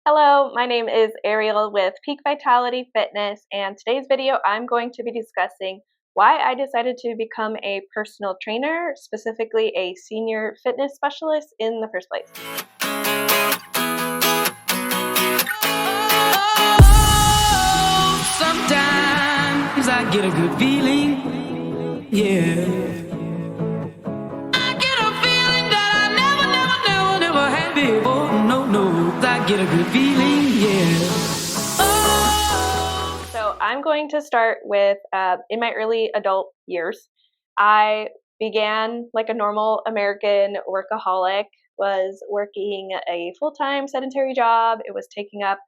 Hello, my name is Ariel with Peak Vitality Fitness, and today's video I'm going to be discussing why I decided to become a personal trainer, specifically a senior fitness specialist in the first place. Sometimes I get a good feeling, yeah. I get a feeling that I never had before. No, I get a good feeling, yeah. So I'm going to start with in my early adult years. I began like a normal American workaholic, was working a full-time sedentary job. It was taking up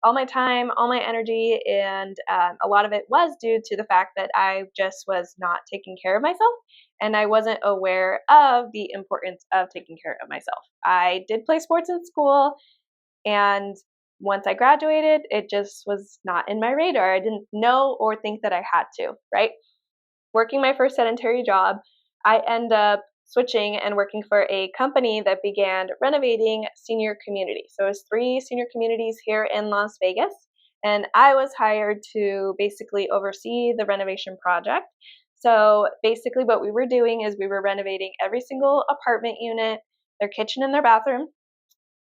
all my time, all my energy, and a lot of it was due to the fact that I just was not taking care of myself, and I wasn't aware of the importance of taking care of myself. I did play sports in school, and once I graduated, it just was not in my radar. I didn't know or think that I had to, right? Working my first sedentary job, I end up switching and working for a company that began renovating senior communities. So it was 3 senior communities here in Las Vegas, and I was hired to basically oversee the renovation project. So basically what we were doing is we were renovating every single apartment unit, their kitchen and their bathroom.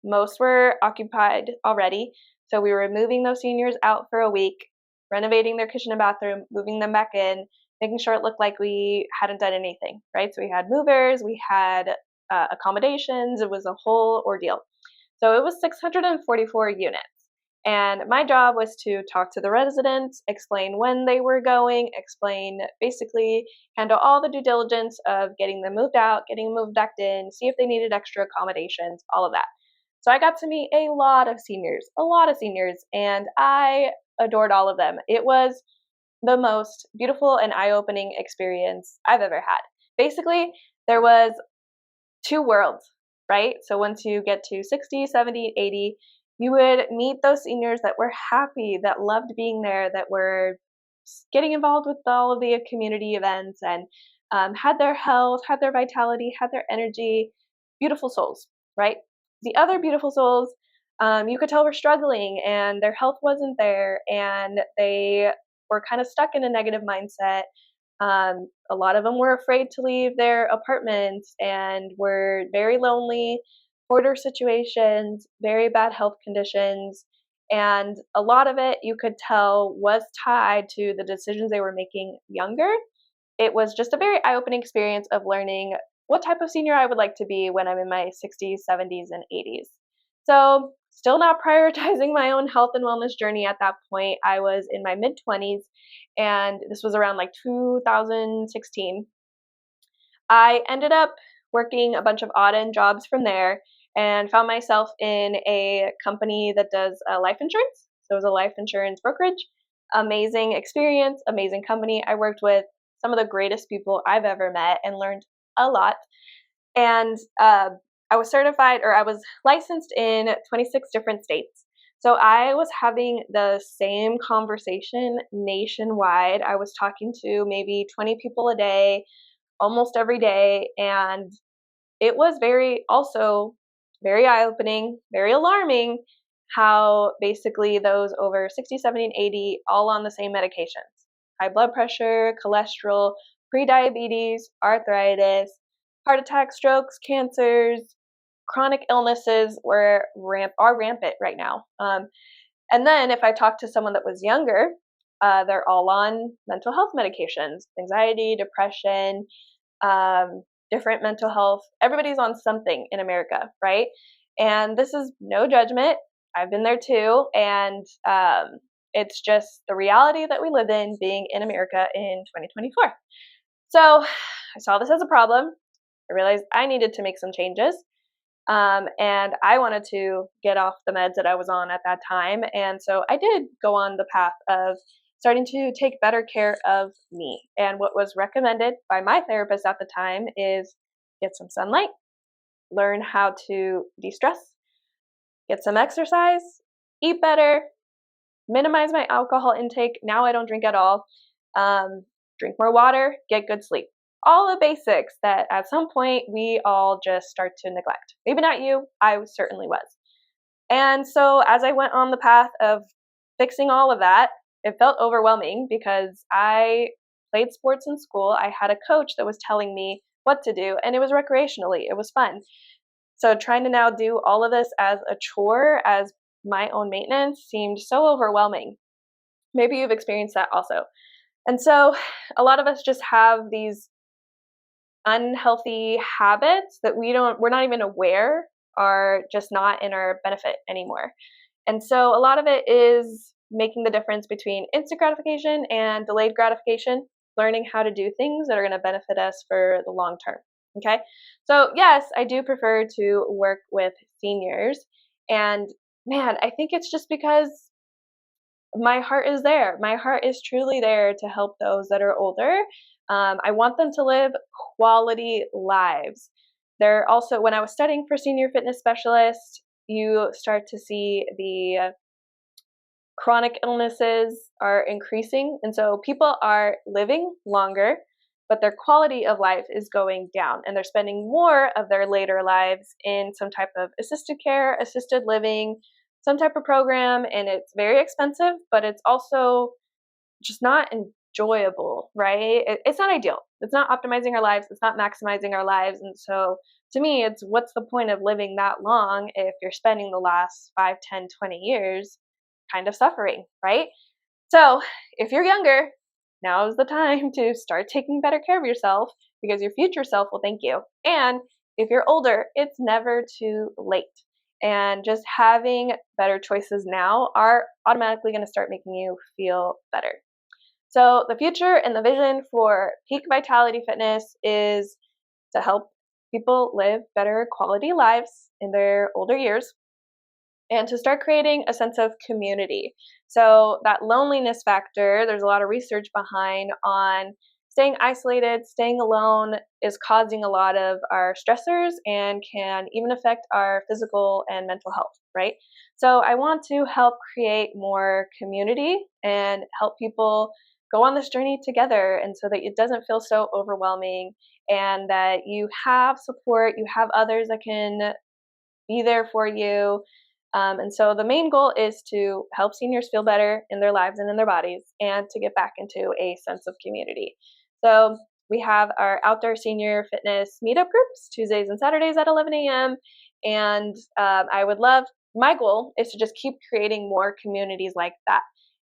Most were occupied already, so we were moving those seniors out for a week, renovating their kitchen and bathroom, moving them back in, making sure it looked like we hadn't done anything, right? So we had movers, we had accommodations, it was a whole ordeal. So it was 644 units. And my job was to talk to the residents, explain when they were going, explain basically, handle all the due diligence of getting them moved out, getting them moved back in, see if they needed extra accommodations, all of that. So I got to meet a lot of seniors, and I adored all of them. It was the most beautiful and eye-opening experience I've ever had. Basically, there was 2 worlds, right? So once you get to 60, 70, 80, you would meet those seniors that were happy, that loved being there, that were getting involved with all of the community events and had their health, had their vitality, had their energy, beautiful souls, right? The other beautiful souls, you could tell were struggling and their health wasn't there and they were kind of stuck in a negative mindset. A lot of them were afraid to leave their apartments and were very lonely, hoarder situations, very bad health conditions. And a lot of it you could tell was tied to the decisions they were making younger. It was just a very eye opening experience of learning what type of senior I would like to be when I'm in my 60s, 70s, and 80s. So, still not prioritizing my own health and wellness journey at that point. I was in my mid 20s, and this was around like 2016. I ended up working a bunch of odd end jobs from there and found myself in a company that does life insurance. So it was a life insurance brokerage. Amazing experience, amazing company. I worked with some of the greatest people I've ever met and learned a lot. And I was certified or I was licensed in 26 different states. So I was having the same conversation nationwide. I was talking to maybe 20 people a day, almost every day, and it was very eye-opening, very alarming how basically those over 60, 70, and 80 all on the same medications. High blood pressure, cholesterol, prediabetes, arthritis, heart attacks, strokes, cancers, chronic illnesses are rampant right now. And then if I talk to someone that was younger, they're all on mental health medications, anxiety, depression, different mental health. Everybody's on something in America, right? And this is no judgment. I've been there too. And it's just the reality that we live in being in America in 2024. So I saw this as a problem. I realized I needed to make some changes. And I wanted to get off the meds that I was on at that time. And so I did go on the path of starting to take better care of me. And what was recommended by my therapist at the time is get some sunlight, learn how to de stress, get some exercise, eat better, minimize my alcohol intake. Now I don't drink at all. Drink more water, get good sleep. All the basics that at some point we all just start to neglect. Maybe not you, I certainly was. And so as I went on the path of fixing all of that, it felt overwhelming because I played sports in school. I had a coach that was telling me what to do, and it was recreationally. It was fun. So trying to now do all of this as a chore, as my own maintenance, seemed so overwhelming. Maybe you've experienced that also. And so a lot of us just have these unhealthy habits that we're not even aware are just not in our benefit anymore. And so a lot of it is making the difference between instant gratification and delayed gratification, learning how to do things that are going to benefit us for the long term. Okay. So yes, I do prefer to work with seniors. And man, I think it's just because my heart is there. My heart is truly there to help those that are older. I want them to live quality lives. There also, when I was studying for senior fitness specialist, you start to see the chronic illnesses are increasing. And so people are living longer, but their quality of life is going down. And they're spending more of their later lives in some type of assisted care, assisted living, some type of program. And it's very expensive, but it's also just not enjoyable, right? It's not ideal. It's not optimizing our lives. It's not maximizing our lives. And so to me, it's what's the point of living that long if you're spending the last 5, 10, 20 years kind of suffering, right? So if you're younger, now is the time to start taking better care of yourself because your future self will thank you. And if you're older, it's never too late. And just having better choices now are automatically going to start making you feel better. So the future and the vision for Peak Vitality Fitness is to help people live better quality lives in their older years and to start creating a sense of community. So that loneliness factor, there's a lot of research behind on staying isolated, staying alone is causing a lot of our stressors and can even affect our physical and mental health, right? So I want to help create more community and help people go on this journey together, and so that it doesn't feel so overwhelming and that you have support, you have others that can be there for you. And so the main goal is to help seniors feel better in their lives and in their bodies and to get back into a sense of community. So we have our outdoor senior fitness meetup groups Tuesdays and Saturdays at 11 a.m. And my goal is to just keep creating more communities like that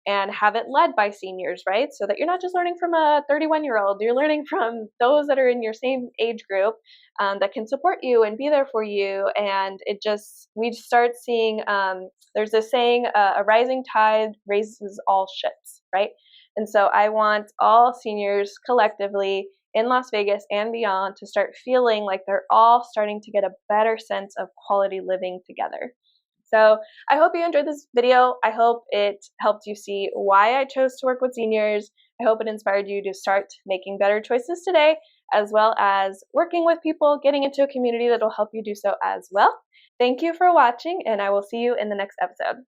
and have it led by seniors, right? So that you're not just learning from a 31-year-old, you're learning from those that are in your same age group that can support you and be there for you. And we start seeing, there's this saying, a rising tide raises all ships, right? And so I want all seniors collectively in Las Vegas and beyond to start feeling like they're all starting to get a better sense of quality living together. So I hope you enjoyed this video. I hope it helped you see why I chose to work with seniors. I hope it inspired you to start making better choices today, as well as working with people, getting into a community that will help you do so as well. Thank you for watching, and I will see you in the next episode.